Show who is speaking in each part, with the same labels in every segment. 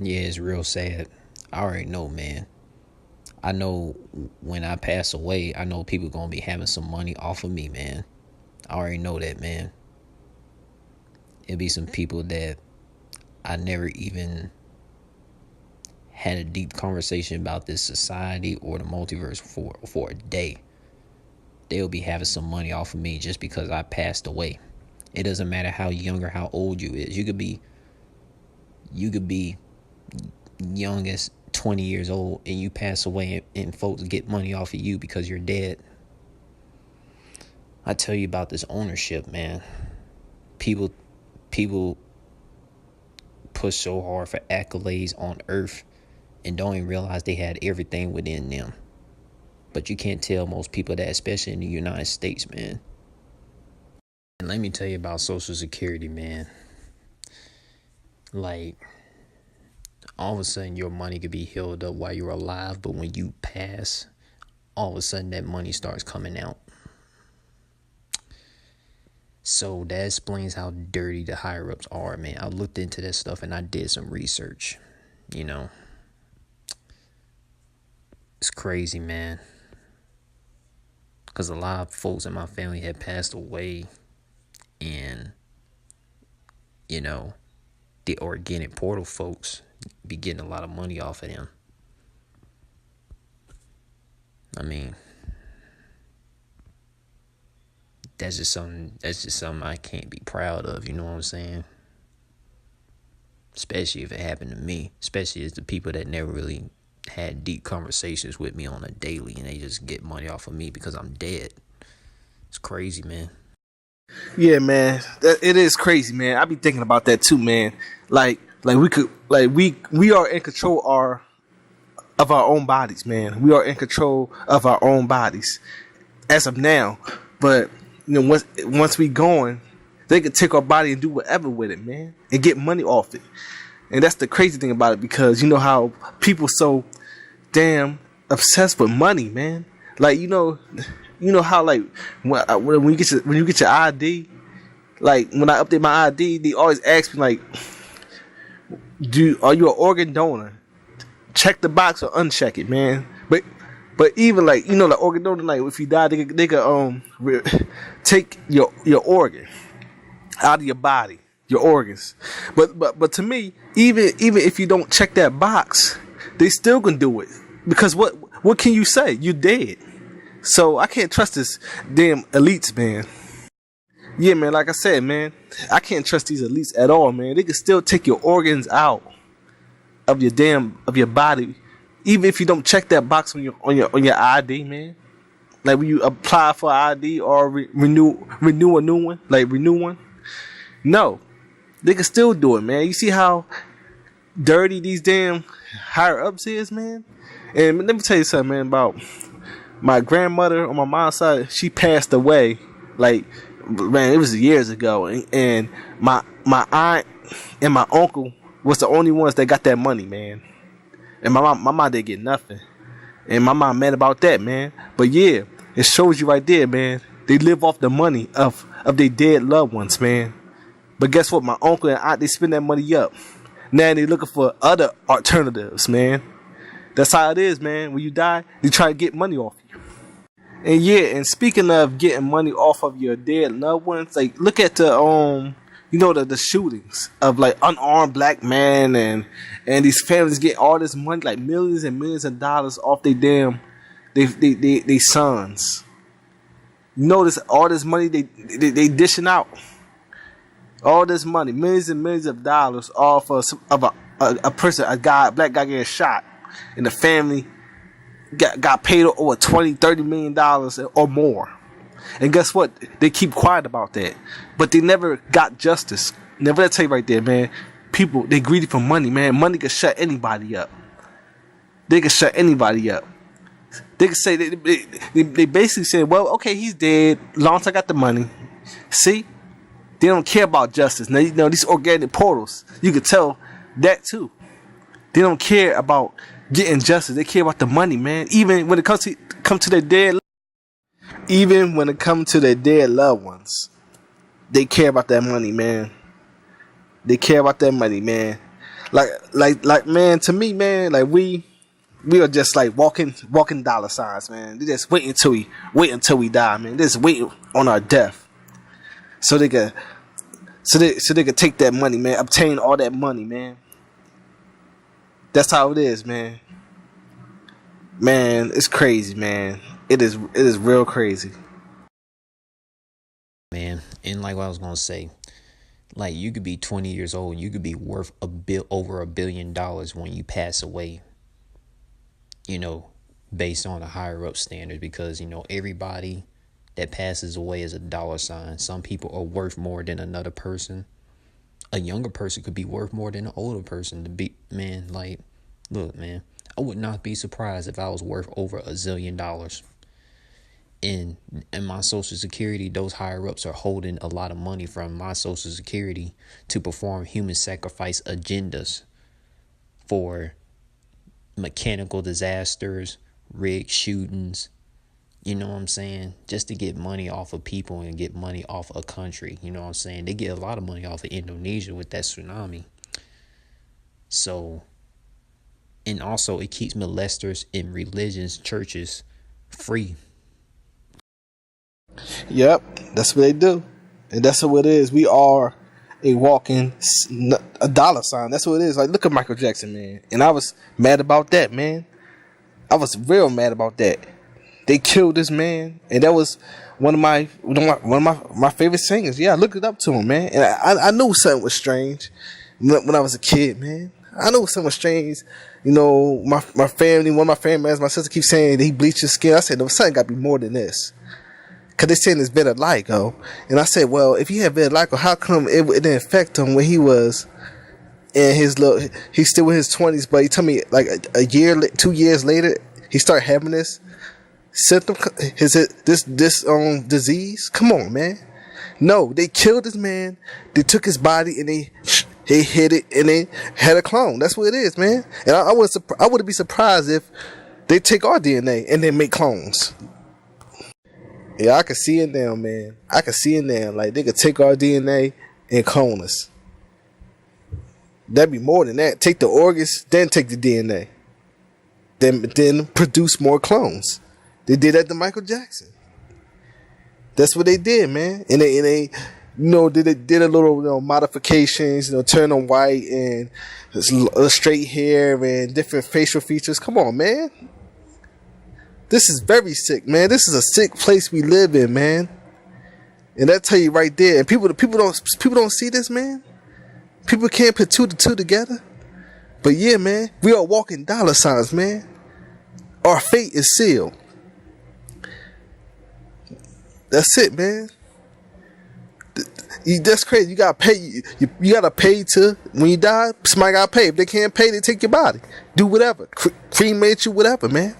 Speaker 1: Yeah, it's real sad. I already know, man. I know when I pass away, I know people gonna be having some money off of me, man. I already know that, man. It'll be some people that I never even had a deep conversation about this society or the multiverse for a day. They'll be having some money off of me just because I passed away. It doesn't matter how young or how old you is. You could be young as 20 years old and you pass away and folks get money off of you because you're dead. I tell you about this ownership, man. People push so hard for accolades on earth and don't even realize they had everything within them. But you can't tell most people that, especially in the United States, man. And let me tell you about Social Security, man. Like, all of a sudden your money could be held up while you're alive, but when you pass, all of a sudden that money starts coming out. So that explains how dirty the higher ups are, man. I looked into that stuff and I did some research. You know, it's crazy, man. Because a lot of folks in my family had passed away, and, you know, the organic portal folks be getting a lot of money off of them. I mean, that's just something I can't be proud of, you know what I'm saying? Especially if it happened to me. Especially as the people that never really had deep conversations with me on a daily and they just get money off of me because I'm dead. It's crazy, man.
Speaker 2: Yeah, man, it is crazy, man. I be thinking about that too, man. Like we could, like we are in control of our own bodies, man. We are in control of our own bodies as of now. But you know, once we gone, they could take our body and do whatever with it, man, and get money off it. And that's the crazy thing about it, because you know how people so damn obsessed with money, man. Like you know how like when you get your ID, like when I update my ID, they always ask me like, are you an organ donor? Check the box or uncheck it, man. But even like like organ donor, like if you die, they could take your organ out of your body, your organs. But to me, even if you don't check that box, they still can do it, because what can you say? You're dead. So I can't trust this damn elites, man. Yeah, man, like I said, man, I can't trust these elites at all, man. They can still take your organs out of your body, even if you don't check that box on your ID, man. Like when you apply for ID or renew a new one, like renew one. No, they can still do it, man. You see how dirty these damn higher ups is, man. And let me tell you something, man, about my grandmother on my mom's side. She passed away, like, man, it was years ago, and my aunt and my uncle was the only ones that got that money, man. And my mom didn't get nothing, and my mom mad about that, man. But yeah, it shows you right there, man. They live off the money of their dead loved ones, man. But guess what? My uncle and aunt, they spend that money up. Now they looking for other alternatives, man. That's how it is, man. When you die, they try to get money off you. And yeah, and speaking of getting money off of your dead loved ones, like look at the the shootings of like unarmed black men and these families get all this money, like millions and millions of dollars off they sons. You notice all this money they dishing out. All this money, millions and millions of dollars off of a person, black guy getting shot, and the family got paid over $20-30 million or more. And guess what? They keep quiet about that, but they never got justice. Never. Let tell you right there, man. People, they greedy for money, man. Money can shut anybody up. They can shut anybody up. They can say they basically say, well, okay, he's dead. Long as I got the money. See. They don't care about justice. Now, these organic portals, you can tell that too. They don't care about getting justice. They care about the money, man. Even when it comes to their dead, even when it comes to their dead loved ones, they care about that money, man. They care about that money, man. like man, to me, man, like we are just like walking dollar signs, man. They just wait until we die, man. They just wait on our death, so they could take that money, man. Obtain all that money, man. That's how it is, man. Man, it's crazy, man. It is real crazy.
Speaker 1: Man, and like what I was gonna say, like you could be 20 years old and you could be worth over $1 billion when you pass away, you know, based on the higher up standards, because everybody that passes away is a dollar sign. Some people are worth more than another person. A younger person could be worth more than an older person. To be, man, like, look, man, I would not be surprised if I was worth over $1 zillion. In my social security, those higher ups are holding a lot of money from my social security to perform human sacrifice agendas for mechanical disasters, rig shootings, you know what I'm saying? Just to get money off of people and get money off a country. You know what I'm saying? They get a lot of money off of Indonesia with that tsunami. So, and also it keeps molesters in religions, churches free.
Speaker 2: Yep, that's what they do, and that's what it is. We are a walking a dollar sign. That's what it is. Like, look at Michael Jackson, man. And I was mad about that, man. I was real mad about that. They killed this man, and that was one of my favorite singers. Yeah, I looked it up to him, man, and I knew something was strange when I was a kid, man. I knew something was strange. You know, my family, one of my family members, my sister keeps saying that he bleached his skin. I said, no, something got to be more than this. Cause they saying it's vitiligo, and I said, well, if he had vitiligo, how come it didn't affect him when he was in his little? He's still in his 20s, but he told me like a year, 2 years later, he started having this symptom, this disease. Come on, man. No, they killed this man. They took his body and they hid it, and they had a clone. That's what it is, man. And I wouldn't be surprised if they take our DNA and they make clones. Yeah, I can see it now, man. I can see it now. Like, they could take our DNA and clone us. That'd be more than that. Take the organs, then take the DNA. Then produce more clones. They did that to Michael Jackson. That's what they did, man. And they did a little, modifications, turn them white and straight hair and different facial features. Come on, man. This is very sick, man. This is a sick place we live in, man. And that tell you right there. And people don't see this, man. People can't put two to two together. But yeah, man, we are walking dollar signs, man. Our fate is sealed. That's it, man. That's crazy. You gotta pay. You gotta pay to, when you die, somebody gotta pay. If they can't pay, they take your body. Do whatever. Cremate you, whatever, man.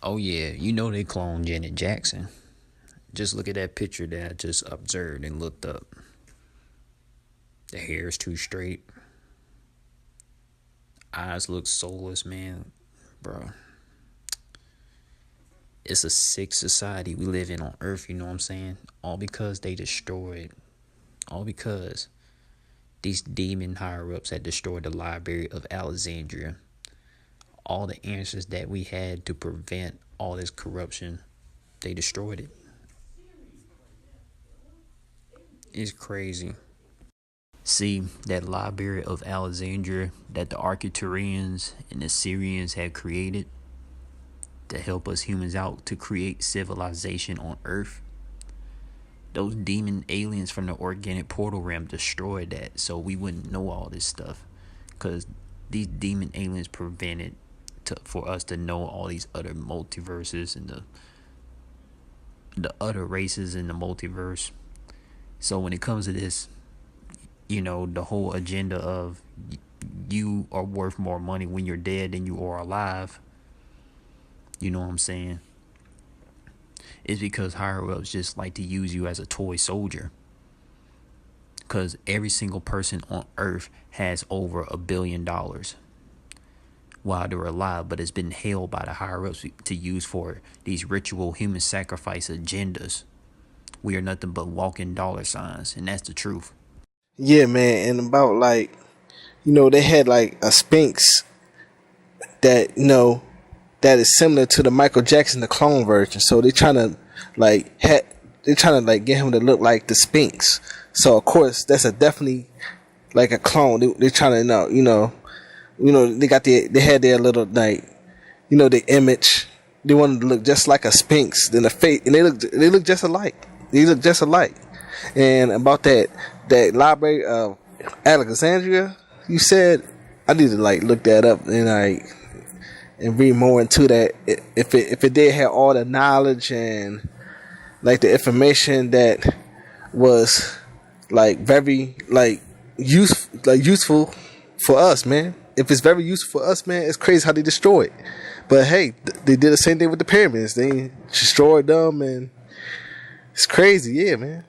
Speaker 1: Oh yeah, they cloned Janet Jackson. Just look at that picture that I just observed and looked up. The hair is too straight. Eyes look soulless, man. Bro. It's a sick society we live in on Earth, you know what I'm saying? All because they destroyed. All because these demon higher-ups had destroyed the Library of Alexandria. All the answers that we had to prevent all this corruption, they destroyed it. It's crazy. See, that Library of Alexandria that the Arcturians and the Syrians had created to help us humans out to create civilization on Earth, those demon aliens from the organic portal realm destroyed that, so we wouldn't know all this stuff, because these demon aliens prevented for us to know all these other multiverses and the other races in the multiverse. So when it comes to this, the whole agenda of you are worth more money when you're dead than you are alive, you know what I'm saying? It's because higher ups just like to use you as a toy soldier. Because every single person on Earth has over $1 billion while they're alive, but it's been held by the higher ups to use for these ritual human sacrifice agendas. We are nothing but walking dollar signs, and that's the truth.
Speaker 2: Yeah, man. And about, like, they had like a Sphinx that that is similar to the Michael Jackson, the clone version. So they trying to get him to look like the Sphinx. So of course that's a definitely like a clone. They're trying to they had their little like the image. They wanted to look just like a Sphinx. Then the face, and they look just alike. They look just alike. And about that library of Alexandria, you said, I need to like look that up and read more into that. If it did have all the knowledge and like the information that was like very like useful for us, man. If it's very useful for us, man, it's crazy how they destroy it. But hey, they did the same thing with the pyramids. They destroyed them, and it's crazy, yeah, man.